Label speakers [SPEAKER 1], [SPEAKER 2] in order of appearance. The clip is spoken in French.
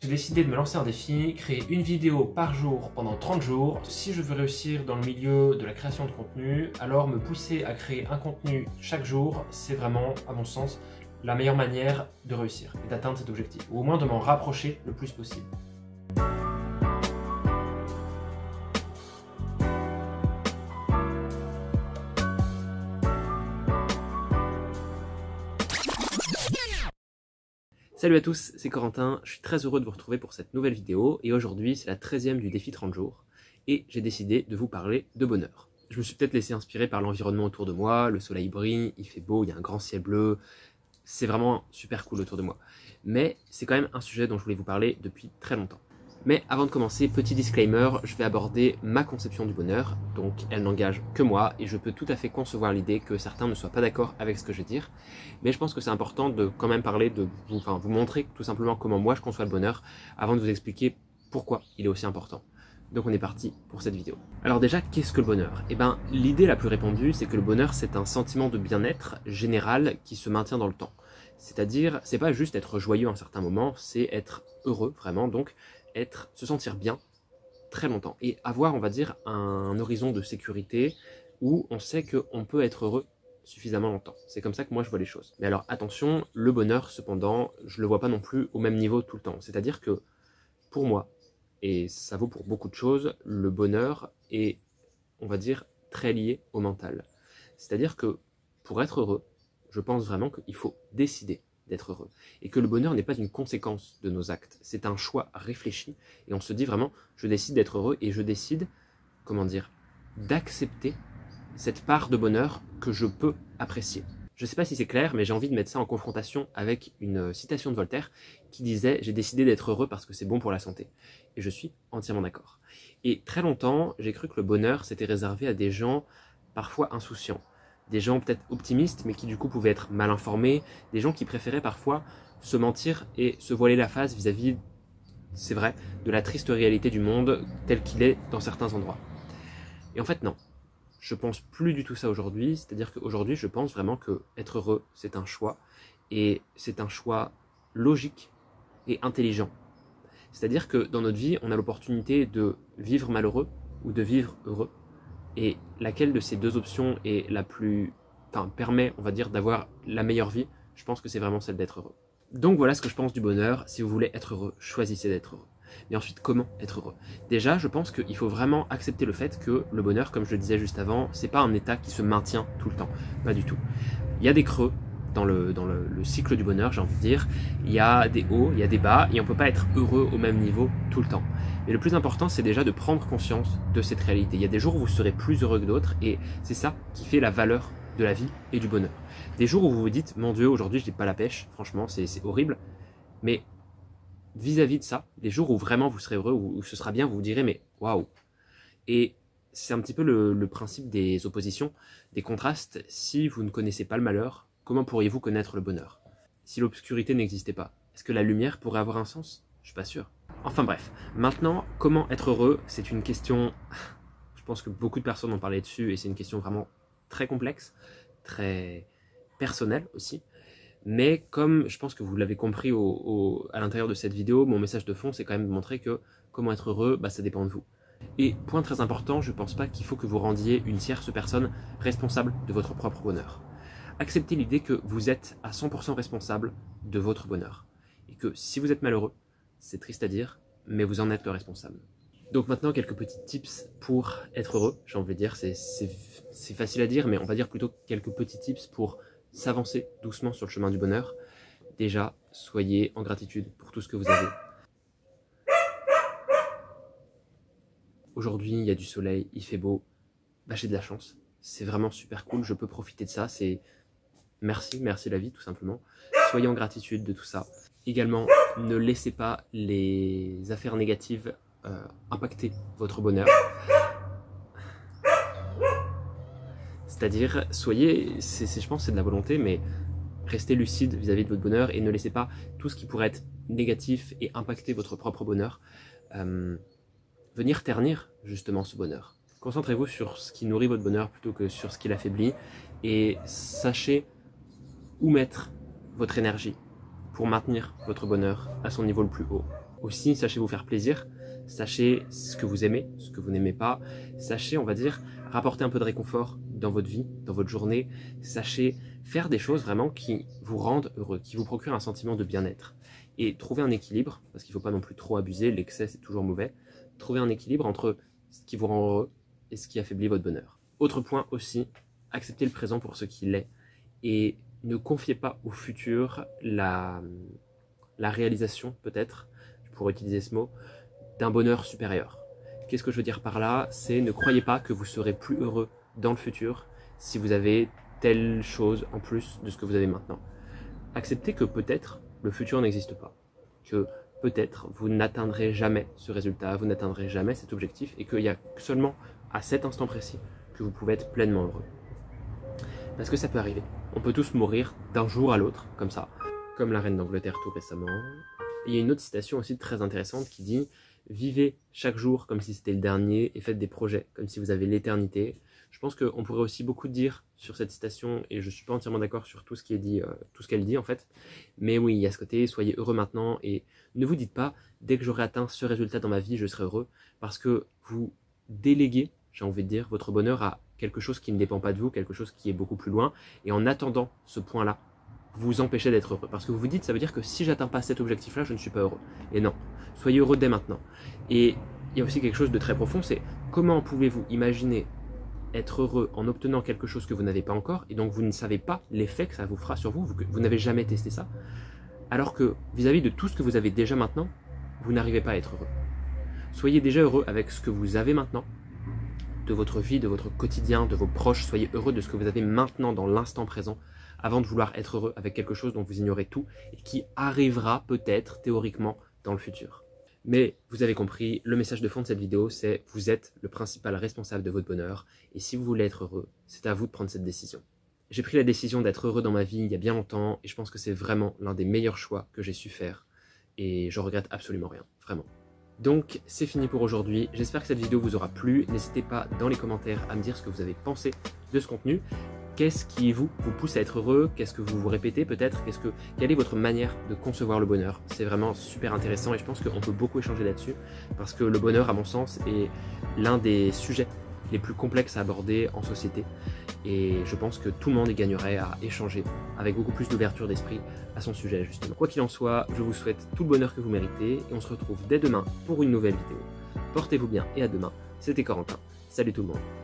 [SPEAKER 1] J'ai décidé de me lancer un défi, créer une vidéo par jour pendant 30 jours. Si je veux réussir dans le milieu de la création de contenu, alors me pousser à créer un contenu chaque jour, c'est vraiment, à mon sens, la meilleure manière de réussir et d'atteindre cet objectif, ou au moins de m'en rapprocher le plus possible. Salut à tous, c'est Corentin, je suis très heureux de vous retrouver pour cette nouvelle vidéo et aujourd'hui c'est la 13e du défi 30 jours et j'ai décidé de vous parler de bonheur. Je me suis peut-être laissé inspirer par l'environnement autour de moi, le soleil brille, il fait beau, il y a un grand ciel bleu, c'est vraiment super cool autour de moi. Mais c'est quand même un sujet dont je voulais vous parler depuis très longtemps. Mais avant de commencer, petit disclaimer, je vais aborder ma conception du bonheur, donc elle n'engage que moi et je peux tout à fait concevoir l'idée que certains ne soient pas d'accord avec ce que je vais dire, mais je pense que c'est important de quand même parler de vous montrer tout simplement comment moi je conçois le bonheur avant de vous expliquer pourquoi il est aussi important. Donc on est parti pour cette vidéo. Alors déjà, qu'est-ce que le bonheur? Eh bien, l'idée la plus répandue, c'est que le bonheur c'est un sentiment de bien-être général qui se maintient dans le temps. C'est-à-dire, c'est pas juste être joyeux à un certain moment, c'est être heureux vraiment, donc se sentir bien très longtemps et avoir, on va dire, un horizon de sécurité où on sait qu'on peut être heureux suffisamment longtemps. C'est comme ça que moi je vois les choses. Mais alors attention, le bonheur cependant, je le vois pas non plus au même niveau tout le temps. C'est-à-dire que pour moi, et ça vaut pour beaucoup de choses, le bonheur est, on va dire, très lié au mental. C'est-à-dire que pour être heureux, je pense vraiment qu'il faut décider d'être heureux. Et que le bonheur n'est pas une conséquence de nos actes. C'est un choix réfléchi. Et on se dit vraiment, je décide d'être heureux et je décide, comment dire, d'accepter cette part de bonheur que je peux apprécier. Je ne sais pas si c'est clair, mais j'ai envie de mettre ça en confrontation avec une citation de Voltaire qui disait « J'ai décidé d'être heureux parce que c'est bon pour la santé ». Et je suis entièrement d'accord. Et très longtemps, j'ai cru que le bonheur s'était réservé à des gens parfois insouciants. Des gens peut-être optimistes, mais qui du coup pouvaient être mal informés, des gens qui préféraient parfois se mentir et se voiler la face vis-à-vis, c'est vrai, de la triste réalité du monde tel qu'il est dans certains endroits. Et en fait non, je pense plus du tout ça aujourd'hui, c'est-à-dire qu'aujourd'hui je pense vraiment que être heureux c'est un choix, et c'est un choix logique et intelligent. C'est-à-dire que dans notre vie, on a l'opportunité de vivre malheureux ou de vivre heureux. Et laquelle de ces deux options est la plus, permet, on va dire, d'avoir la meilleure vie? Je pense que c'est vraiment celle d'être heureux. Donc voilà ce que je pense du bonheur. Si vous voulez être heureux, choisissez d'être heureux. Mais ensuite, comment être heureux? Déjà, je pense qu'il faut vraiment accepter le fait que le bonheur, comme je le disais juste avant, c'est pas un état qui se maintient tout le temps. Pas du tout. Il y a des creux dans le cycle du bonheur, j'ai envie de dire. Il y a des hauts, il y a des bas, et on peut pas être heureux au même niveau tout le temps. Mais le plus important, c'est déjà de prendre conscience de cette réalité. Il y a des jours où vous serez plus heureux que d'autres, et c'est ça qui fait la valeur de la vie et du bonheur. Des jours où vous vous dites, mon Dieu, aujourd'hui je n'ai pas la pêche, franchement, c'est horrible. Mais vis-à-vis de ça, des jours où vraiment vous serez heureux, où ce sera bien, vous vous direz, mais waouh. Et c'est un petit peu le principe des oppositions, des contrastes. Si vous ne connaissez pas le malheur, comment pourriez-vous connaître le bonheur? Si l'obscurité n'existait pas, est-ce que la lumière pourrait avoir un sens? Je suis pas sûr. Enfin bref, maintenant, comment être heureux? C'est une question, je pense que beaucoup de personnes ont parlé dessus et c'est une question vraiment très complexe, très personnelle aussi. Mais comme je pense que vous l'avez compris à l'intérieur de cette vidéo, mon message de fond c'est quand même de montrer que comment être heureux, ça dépend de vous. Et point très important, je pense pas qu'il faut que vous rendiez une tierce personne responsable de votre propre bonheur. Acceptez l'idée que vous êtes à 100% responsable de votre bonheur. Et que si vous êtes malheureux, c'est triste à dire, mais vous en êtes le responsable. Donc maintenant, quelques petits tips pour être heureux, j'ai envie de dire, c'est facile à dire, mais on va dire plutôt quelques petits tips pour s'avancer doucement sur le chemin du bonheur. Déjà, soyez en gratitude pour tout ce que vous avez. Aujourd'hui, il y a du soleil, il fait beau, j'ai de la chance. C'est vraiment super cool, je peux profiter de ça, c'est merci la vie tout simplement. Soyez en gratitude de tout ça. Également, ne laissez pas les affaires négatives impacter votre bonheur. C'est-à-dire, soyez, je pense que c'est de la volonté, mais restez lucide vis-à-vis de votre bonheur et ne laissez pas tout ce qui pourrait être négatif et impacter votre propre bonheur venir ternir justement ce bonheur. Concentrez-vous sur ce qui nourrit votre bonheur plutôt que sur ce qui l'affaiblit et sachez où mettre votre énergie pour maintenir votre bonheur à son niveau le plus haut. Aussi, sachez vous faire plaisir, sachez ce que vous aimez, ce que vous n'aimez pas, sachez, on va dire, rapporter un peu de réconfort dans votre vie, dans votre journée, sachez faire des choses vraiment qui vous rendent heureux, qui vous procurent un sentiment de bien-être. Et trouver un équilibre, parce qu'il ne faut pas non plus trop abuser, l'excès c'est toujours mauvais, trouver un équilibre entre ce qui vous rend heureux et ce qui affaiblit votre bonheur. Autre point aussi, acceptez le présent pour ce qu'il est et ne confiez pas au futur la réalisation, peut-être, je pourrais utiliser ce mot, d'un bonheur supérieur. Qu'est-ce que je veux dire par là? C'est ne croyez pas que vous serez plus heureux dans le futur si vous avez telle chose en plus de ce que vous avez maintenant. Acceptez que peut-être le futur n'existe pas, que peut-être vous n'atteindrez jamais ce résultat, vous n'atteindrez jamais cet objectif et qu'il y a seulement à cet instant précis que vous pouvez être pleinement heureux. Parce que ça peut arriver. On peut tous mourir d'un jour à l'autre, comme ça, comme la reine d'Angleterre tout récemment. Et il y a une autre citation aussi très intéressante qui dit « Vivez chaque jour comme si c'était le dernier et faites des projets comme si vous avez l'éternité ». Je pense qu'on pourrait aussi beaucoup dire sur cette citation et je ne suis pas entièrement d'accord sur tout ce qui est dit, tout ce qu'elle dit en fait. Mais oui, il y a ce côté, soyez heureux maintenant et ne vous dites pas « Dès que j'aurai atteint ce résultat dans ma vie, je serai heureux » parce que vous déléguez, j'ai envie de dire, votre bonheur à quelque chose qui ne dépend pas de vous, quelque chose qui est beaucoup plus loin. Et en attendant ce point-là, vous empêchez d'être heureux. Parce que vous vous dites, ça veut dire que si j'atteins pas cet objectif-là, je ne suis pas heureux. Et non, soyez heureux dès maintenant. Et il y a aussi quelque chose de très profond, c'est comment pouvez-vous imaginer être heureux en obtenant quelque chose que vous n'avez pas encore, et donc vous ne savez pas l'effet que ça vous fera sur vous, vous n'avez jamais testé ça, alors que vis-à-vis de tout ce que vous avez déjà maintenant, vous n'arrivez pas à être heureux. Soyez déjà heureux avec ce que vous avez maintenant, de votre vie, de votre quotidien, de vos proches. Soyez heureux de ce que vous avez maintenant dans l'instant présent avant de vouloir être heureux avec quelque chose dont vous ignorez tout et qui arrivera peut-être théoriquement dans le futur. Mais vous avez compris, le message de fond de cette vidéo, c'est vous êtes le principal responsable de votre bonheur et si vous voulez être heureux, c'est à vous de prendre cette décision. J'ai pris la décision d'être heureux dans ma vie il y a bien longtemps et je pense que c'est vraiment l'un des meilleurs choix que j'ai su faire et je regrette absolument rien, vraiment. Donc c'est fini pour aujourd'hui, j'espère que cette vidéo vous aura plu, n'hésitez pas dans les commentaires à me dire ce que vous avez pensé de ce contenu, qu'est-ce qui vous pousse à être heureux, qu'est-ce que vous vous répétez peut-être, quelle est votre manière de concevoir le bonheur, c'est vraiment super intéressant et je pense qu'on peut beaucoup échanger là-dessus parce que le bonheur à mon sens est l'un des sujets les plus complexes à aborder en société et je pense que tout le monde y gagnerait à échanger avec beaucoup plus d'ouverture d'esprit à son sujet justement. Quoi qu'il en soit, je vous souhaite tout le bonheur que vous méritez et on se retrouve dès demain pour une nouvelle vidéo. Portez-vous bien et à demain, c'était Corentin, salut tout le monde.